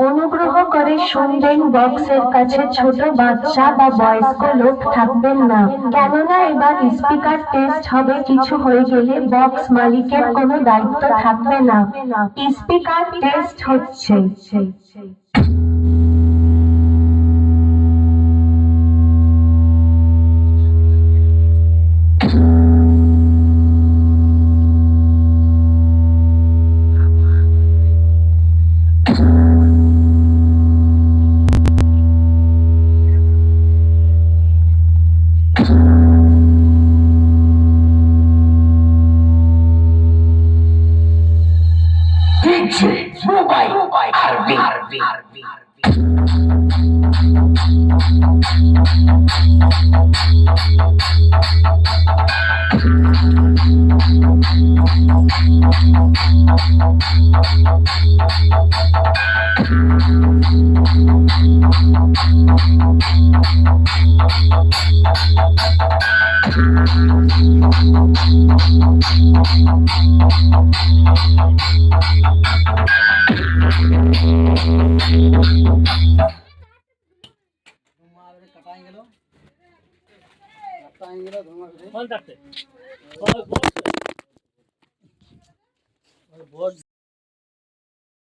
অনুগ্রহ করে শুনবেন, বক্সের কাছে ছোট বাচ্চা বা বয়স্ক লোক থাকবেন না, কেননা এবার স্পিকার টেস্ট হবে। কিছু হয়ে গেলে বক্স মালিকের কোনো দায়িত্ব থাকবে না। স্পিকার টেস্ট হচ্ছে।